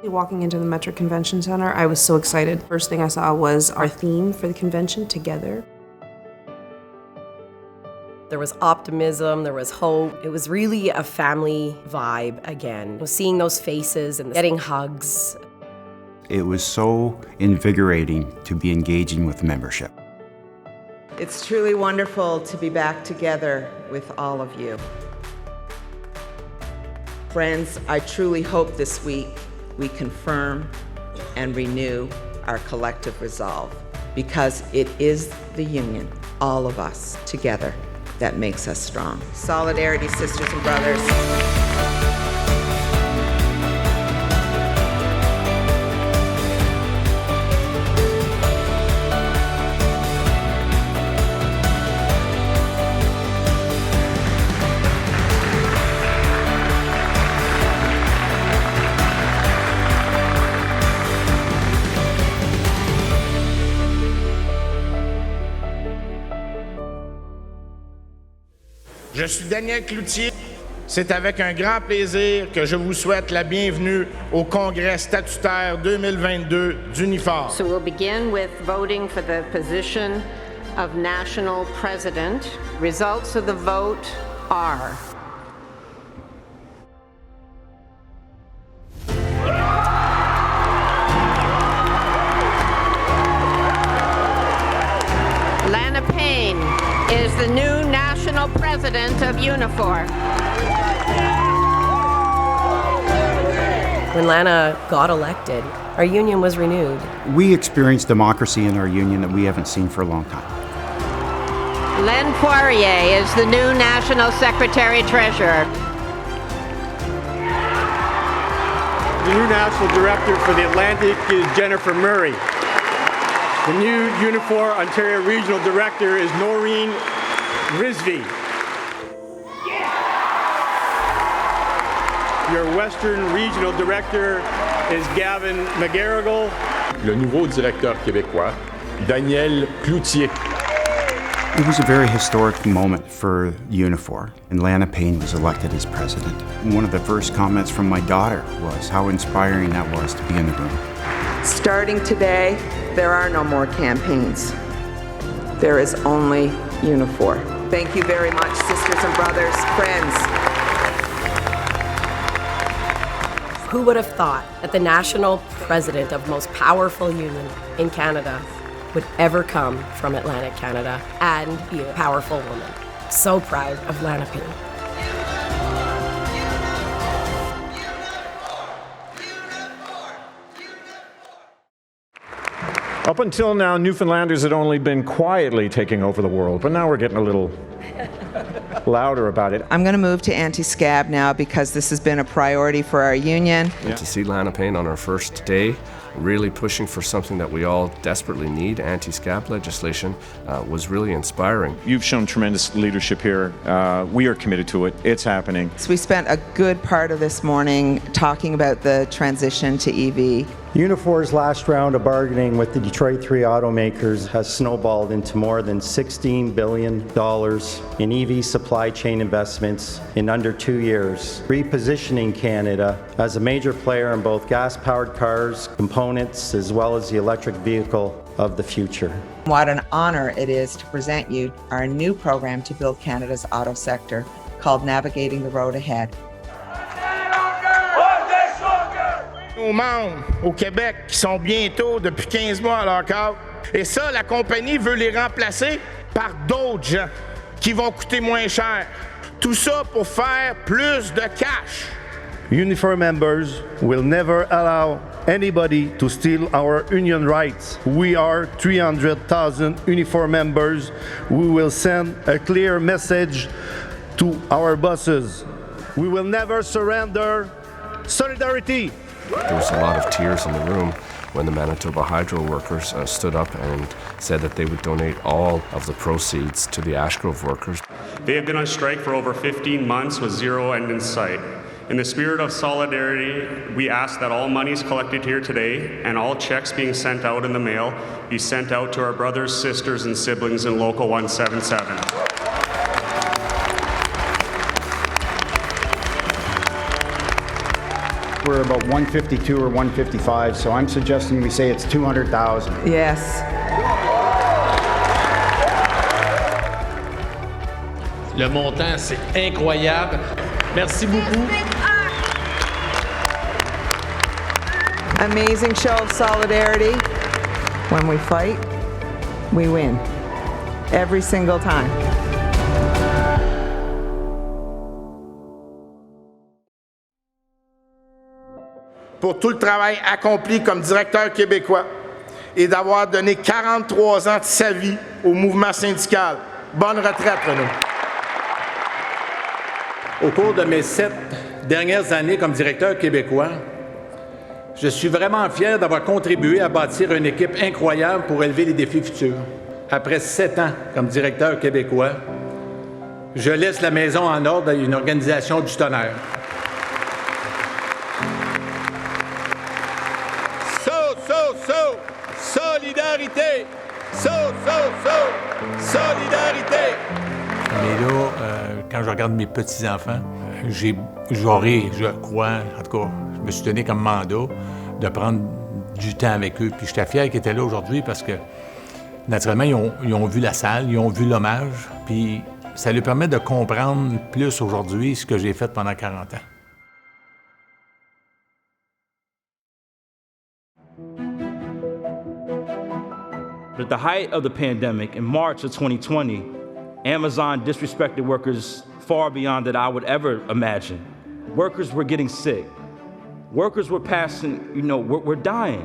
Walking into the Metro Convention Center, I was so excited. First thing I saw was our theme for the convention, Together. There was optimism, there was hope. It was really a family vibe again. Seeing those faces and getting hugs. It was so invigorating to be engaging with membership. It's truly wonderful to be back together with all of you. Friends, I truly hope this week we confirm and renew our collective resolve, because it is the union, all of us together, that makes us strong. Solidarity, sisters and brothers. Je suis Daniel Cloutier. C'est avec un grand plaisir que je vous souhaite la bienvenue au Congrès statutaire 2022 d'Unifor. So we'll begin with voting for the position of National President. Results of the vote are... Lana Payne is the new National President of Unifor. When Lana got elected, our union was renewed. We experienced democracy in our union that we haven't seen for a long time. Len Poirier is the new National Secretary-Treasurer. The new National Director for the Atlantic is Jennifer Murray. The new Unifor Ontario Regional Director is Noreen Rizvi. Your Western Regional Director is Gavin McGarrigle. Le nouveau directeur québécois, Daniel Cloutier. It was a very historic moment for Unifor, and Lana Payne was elected as president. One of the first comments from my daughter was how inspiring that was to be in the room. Starting today, there are no more campaigns. There is only Unifor. Thank you very much, sisters and brothers, friends. Who would have thought that the national president of the most powerful union in Canada would ever come from Atlantic Canada and be a powerful woman? So proud of Lana Payne. Up until now, Newfoundlanders had only been quietly taking over the world, but now we're getting a little louder about it. I'm going to move to anti-scab now because this has been a priority for our union. To see Lana Payne on her first day really pushing for something that we all desperately need, anti-scab legislation, was really inspiring. You've shown tremendous leadership here. We are committed to it. It's happening. So we spent a good part of this morning talking about the transition to EV. Unifor's last round of bargaining with the Detroit 3 automakers has snowballed into more than $16 billion in EV supply chain investments in under 2 years, repositioning Canada as a major player in both gas-powered cars, components, as well as the electric vehicle of the future. What an honor it is to present you our new program to build Canada's auto sector called Navigating the Road Ahead. Nos membres au Québec qui sont bientôt depuis 15 mois à leur cadre. Et ça, la compagnie veut les remplacer par d'autres gens qui vont coûter moins cher. Tout ça pour faire plus de cash. Unifor members will never allow anybody to steal our union rights. We are 300,000 Unifor members. We will send a clear message to our bosses. We will never surrender. Solidarity! There was a lot of tears in the room when the Manitoba Hydro workers stood up and said that they would donate all of the proceeds to the Ashgrove workers. They have been on strike for over 15 months with zero end in sight. In the spirit of solidarity, we ask that all monies collected here today and all checks being sent out in the mail be sent out to our brothers, sisters, and siblings in Local 177. we're about 152 or 155, so I'm suggesting we say it's 200,000. Yes. Le montant, c'est incroyable. Merci beaucoup. Amazing show of solidarity. When we fight, we win. Every single time. Pour tout le travail accompli comme directeur québécois et d'avoir donné 43 ans de sa vie au mouvement syndical. Bonne retraite, Renaud. Au cours de mes 7 dernières années comme directeur québécois, je suis vraiment fier d'avoir contribué à bâtir une équipe incroyable pour élever les défis futurs. Après 7 ans comme directeur québécois, je laisse la maison en ordre à une organisation du tonnerre. Solidarité! Solidarité! Mais là, quand je regarde mes petits-enfants, j'aurai, je crois, en tout cas, je me suis donné comme mandat de prendre du temps avec eux. Puis j'étais fier qu'ils étaient là aujourd'hui parce que, naturellement, ils ont vu la salle, ils ont vu l'hommage, puis ça leur permet de comprendre plus aujourd'hui ce que j'ai fait pendant 40 ans. At the height of the pandemic, in March of 2020, Amazon disrespected workers far beyond that I would ever imagine. Workers were getting sick. Workers were passing, were dying.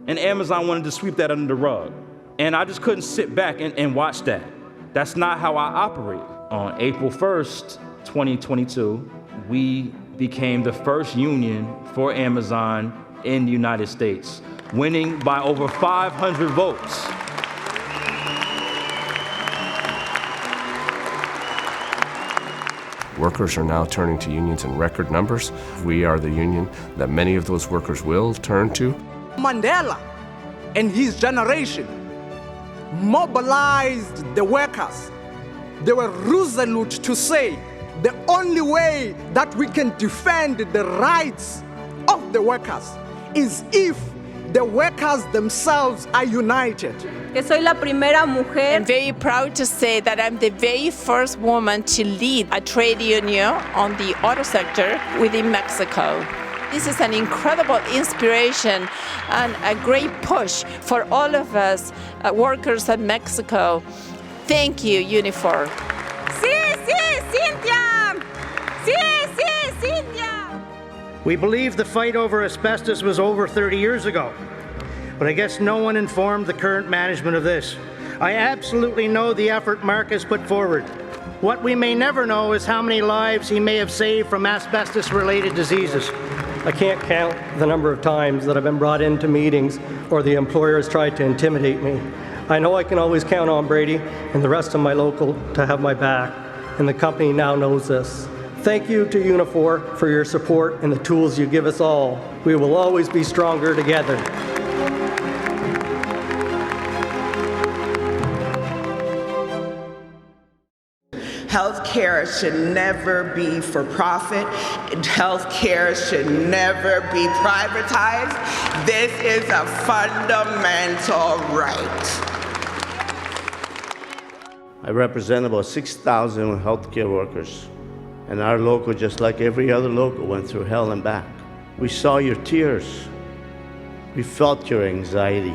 And Amazon wanted to sweep that under the rug. And I just couldn't sit back and watch that. That's not how I operate. On April 1st, 2022, we became the first union for Amazon in the United States, winning by over 500 votes. Workers are now turning to unions in record numbers. We are the union that many of those workers will turn to. Mandela and his generation mobilized the workers. They were resolute to say the only way that we can defend the rights of the workers is if the workers themselves are united. Que soy la primera mujer. I'm very proud to say that I'm the very first woman to lead a trade union on the auto sector within Mexico. This is an incredible inspiration and a great push for all of us workers in Mexico. Thank you, Unifor. Sí, Cynthia! Sí, Cynthia! We believe the fight over asbestos was over 30 years ago, but I guess no one informed the current management of this. I absolutely know the effort Mark has put forward. What we may never know is how many lives he may have saved from asbestos-related diseases. I can't count the number of times that I've been brought into meetings or the employer has tried to intimidate me. I know I can always count on Brady and the rest of my local to have my back, and the company now knows this. Thank you to Unifor for your support and the tools you give us all. We will always be stronger together. Healthcare should never be for profit. Healthcare should never be privatized. This is a fundamental right. I represent about 6,000 healthcare workers, and our local, just like every other local, went through hell and back. We saw your tears. We felt your anxiety.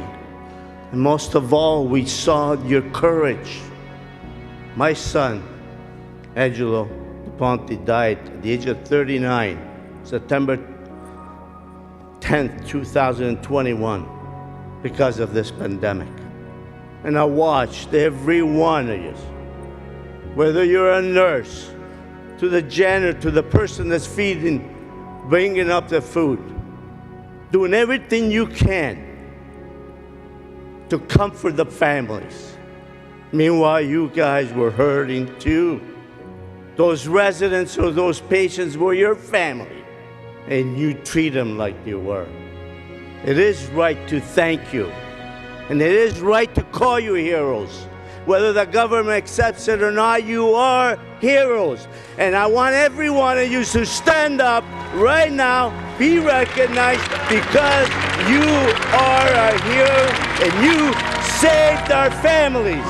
And most of all, we saw your courage. My son, Angelo DePonte, died at the age of 39, September 10th, 2021, because of this pandemic. And I watched every one of you, whether you're a nurse, to the janitor, to the person that's feeding, bringing up the food, doing everything you can to comfort the families. Meanwhile, you guys were hurting too. Those residents or those patients were your family, and you treat them like you were. It is right to thank you, and it is right to call you heroes. Whether the government accepts it or not, you are heroes. And I want every one of you to stand up right now be recognized because you are our hero and you saved our families.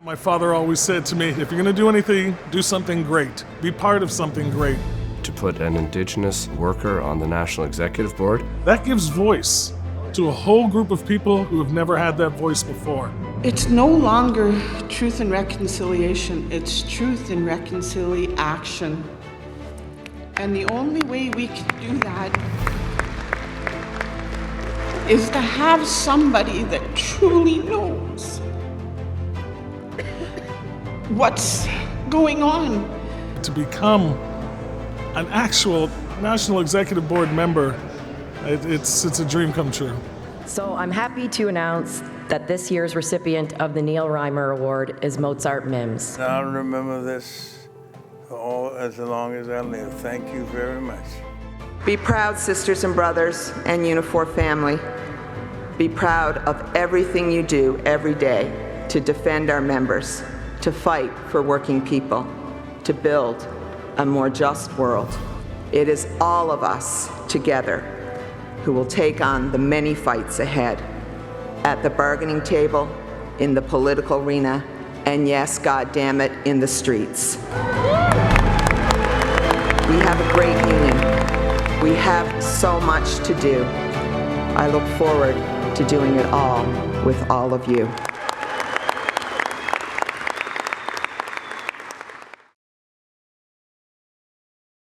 My father always said to me, if you're going to do anything, do something great. Be part of something great. To put an Indigenous worker on the National Executive Board. That gives voice to a whole group of people who have never had that voice before. It's no longer truth and reconciliation, it's truth and reconciliation. And the only way we can do that is to have somebody that truly knows what's going on. To become an actual National Executive Board member, it's a dream come true. So I'm happy to announce that this year's recipient of the Neil Reimer Award is Mozart Mims. I'll remember this as long as I live. Thank you very much. Be proud, sisters and brothers and Unifor family. Be proud of everything you do every day to defend our members, to fight for working people, to build a more just world. It is all of us together who will take on the many fights ahead at the bargaining table, in the political arena, and yes, God damn it, in the streets. We have a great union. We have so much to do. I look forward to doing it all with all of you.